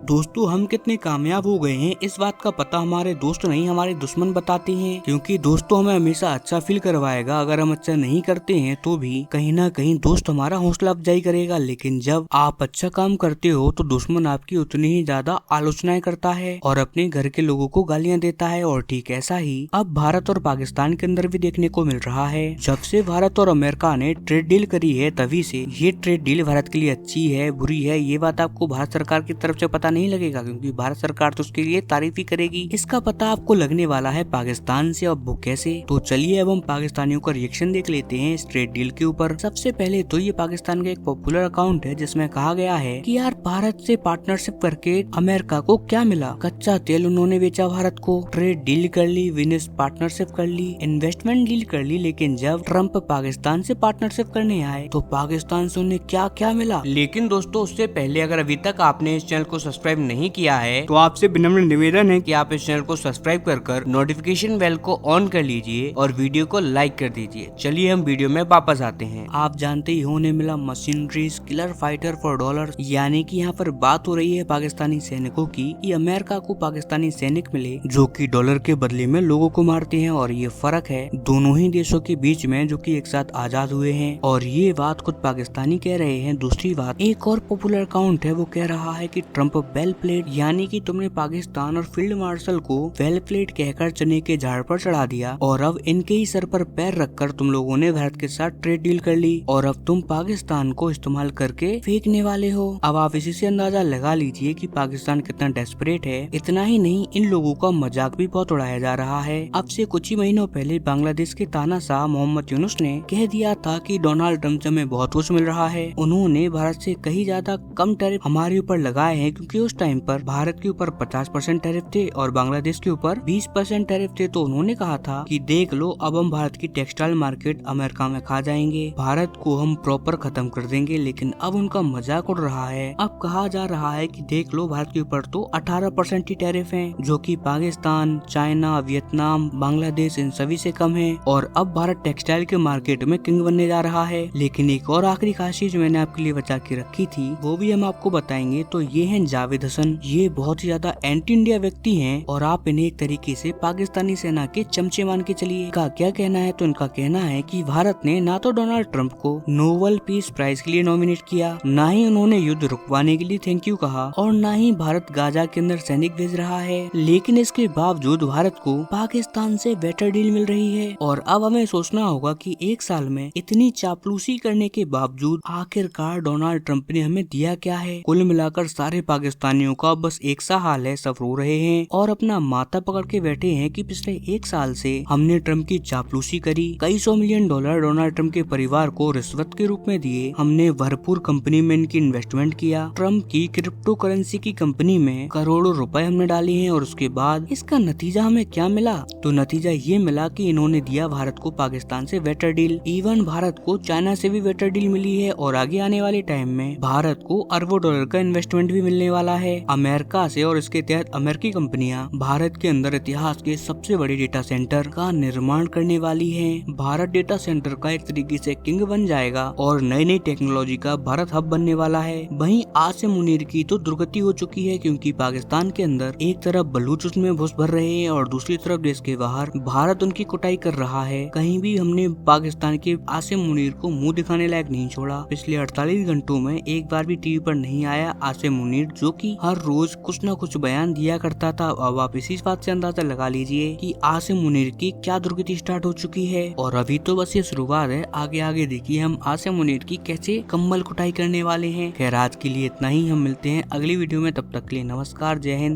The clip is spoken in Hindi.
दोस्तों हम कितने कामयाब हो गए हैं इस बात का पता हमारे दोस्त नहीं हमारे दुश्मन बताते हैं, क्योंकि दोस्तों हमें हमेशा अच्छा फील करवाएगा। अगर हम अच्छा नहीं करते हैं तो भी कहीं ना कहीं दोस्त हमारा हौसला अफजाई करेगा, लेकिन जब आप अच्छा काम करते हो तो दुश्मन आपकी उतनी ही ज्यादा आलोचनाएं करता है और अपने घर के लोगों को गालियां देता है। और ठीक ऐसा ही अब भारत और पाकिस्तान के अंदर भी देखने को मिल रहा है। जब से भारत और अमेरिका ने ट्रेड डील करी है तभी से ये ट्रेड डील भारत के लिए अच्छी है बुरी है ये बात आपको भारत सरकार की तरफ से पता नहीं लगेगा, क्योंकि भारत सरकार तो उसके लिए तारीफ ही करेगी। इसका पता आपको लगने वाला है पाकिस्तान से और वो कैसे। तो चलिए अब हम पाकिस्तानियों का रिएक्शन देख लेते हैं इस ट्रेड डील के ऊपर। सबसे पहले तो ये पाकिस्तान का एक पॉपुलर अकाउंट है जिसमें कहा गया है कि यार भारत से पार्टनरशिप करके अमेरिका को क्या मिला, कच्चा तेल उन्होंने बेचा भारत को, ट्रेड डील कर ली, बिजनेस पार्टनरशिप कर ली, इन्वेस्टमेंट डील कर ली, लेकिन जब ट्रम्प पाकिस्तान से पार्टनरशिप करने आए तो पाकिस्तान से उन्हें क्या क्या मिला। लेकिन दोस्तों उससे पहले अगर अभी तक आपने इस चैनल को सब्सक्राइब नहीं किया है तो आपसे विनम्र निवेदन है कि आप इस चैनल को सब्सक्राइब कर नोटिफिकेशन बेल को ऑन कर लीजिए और वीडियो को लाइक कर दीजिए। चलिए हम वीडियो में वापस आते हैं। आप जानते ही होने मिला machineries killer fighter for dollar, यानी कि यहाँ पर बात हो रही है पाकिस्तानी सैनिकों की कि अमेरिका को पाकिस्तानी सैनिक मिले जो कि डॉलर के बदले में लोगों को मारते हैं। और ये फर्क है दोनों ही देशों के बीच में जो कि एक साथ आजाद हुए हैं, और ये बात खुद पाकिस्तानी कह रहे हैं। दूसरी बात एक और पॉपुलर अकाउंट है वो कह रहा है कि ट्रम्प वेल प्लेड, यानी कि तुमने पाकिस्तान और फील्ड मार्शल को वेल प्लेड कहकर चने के झाड़ पर चढ़ा दिया और अब इनके ही सर पर पैर रखकर तुम लोगों ने भारत के साथ ट्रेड डील कर ली और अब तुम पाकिस्तान को इस्तेमाल करके फेंकने वाले हो। अब आप इसी से अंदाजा लगा लीजिए कि पाकिस्तान कितना डेस्परेट है। इतना ही नहीं इन लोगों का मजाक भी बहुत उड़ाया जा रहा है। अब से कुछ ही महीनों पहले बांग्लादेश के तानाशाह मोहम्मद यूनुस ने कह दिया था कि डोनाल्ड ट्रम्प से हमें बहुत कुछ मिल रहा है। उन्होंने भारत से कहीं ज्यादा कम टैरिफ हमारे ऊपर लगाए हैं, क्योंकि उस टाइम पर भारत के ऊपर 50% टैरिफ थे और बांग्लादेश के ऊपर 20% टैरिफ थे। तो उन्होंने कहा था कि देख लो अब हम भारत की टेक्सटाइल मार्केट अमेरिका में खा जाएंगे, भारत को हम प्रॉपर खत्म कर देंगे। लेकिन अब उनका मजाक उड़ रहा है। अब कहा जा रहा है कि देख लो भारत के ऊपर तो 18% ही टैरिफ है, जो कि पाकिस्तान, चाइना, वियतनाम, बांग्लादेश इन सभी से कम है। और अब भारत टेक्सटाइल के मार्केट में किंग बनने जा रहा है। लेकिन एक और आखिरी खासियत जो मैंने आपके लिए बचा के रखी थी वो भी हम आपको बताएंगे। तो ये है जावेद हसन। ये बहुत ही ज्यादा एंटी इंडिया व्यक्ति हैं और आप इन्हें एक तरीके से पाकिस्तानी सेना के चमचे मान के चलिए। इनका क्या कहना है, तो इनका कहना है कि भारत ने ना तो डोनाल्ड ट्रम्प को नोबेल पीस प्राइज के लिए नॉमिनेट किया, ना ही उन्होंने युद्ध रुकवाने के लिए थैंक यू कहा, और ना ही भारत गाजा के अंदर सैनिक भेज रहा है। लेकिन इसके बावजूद भारत को पाकिस्तान से बेटर डील मिल रही है। और अब हमें सोचना होगा कि एक साल में इतनी चापलूसी करने के बावजूद आखिरकार डोनाल्ड ट्रम्प ने हमें दिया क्या है। कुल मिलाकर सारे पाकिस्तानियों का बस एक सा हाल है, सब रो रहे हैं और अपना माथा पकड़ के बैठे हैं कि पिछले एक साल से हमने ट्रम्प की चापलूसी करी, कई $100 मिलियन डोनाल्ड ट्रम्प के परिवार को रिश्वत के रूप में दिए, हमने भरपूर कंपनी में इनकी इन्वेस्टमेंट किया, ट्रम्प की क्रिप्टो करेंसी की कंपनी में करोड़ों रुपए हमने डाले हैं। और उसके बाद इसका नतीजा हमें क्या मिला, तो नतीजा ये मिला कि इन्होंने दिया भारत को पाकिस्तान से बेटर डील। इवन भारत को चाइना से भी बेटर डील मिली है और आगे आने वाले टाइम में भारत को अरबों डॉलर का इन्वेस्टमेंट भी मिलने वाला है अमेरिका से। और इसके तहत अमेरिकी कंपनियां भारत के अंदर इतिहास के सबसे बड़े डेटा सेंटर का निर्माण करने वाली हैं। भारत डेटा सेंटर का एक तरीके से किंग बन जाएगा और नई नई टेक्नोलॉजी का भारत हब बनने वाला है। वहीं आसिम मुनीर की तो दुर्गति हो चुकी है, क्योंकि पाकिस्तान के अंदर एक तरफ बलूच उसमें घुस भर रहे हैं और दूसरी तरफ देश के बाहर भारत उनकी कुटाई कर रहा है। कहीं भी हमने पाकिस्तान के आसिम मुनीर को मुंह दिखाने लायक नहीं छोड़ा। पिछले 48 घंटों में एक बार भी टीवी पर नहीं आया आसिम मुनीर, जो कि हर रोज कुछ न कुछ बयान दिया करता था। अब आप इसी बात से अंदाजा लगा लीजिए कि आसिम मुनीर की क्या दुर्गति स्टार्ट हो चुकी है। और अभी तो बस ये शुरुआत है, आगे आगे देखिए हम आसिम मुनीर की कैसे कम्बल कुटाई करने वाले हैं। खैर आज के लिए इतना ही, हम मिलते हैं अगली वीडियो में, तब तक के लिए नमस्कार, जय हिंद।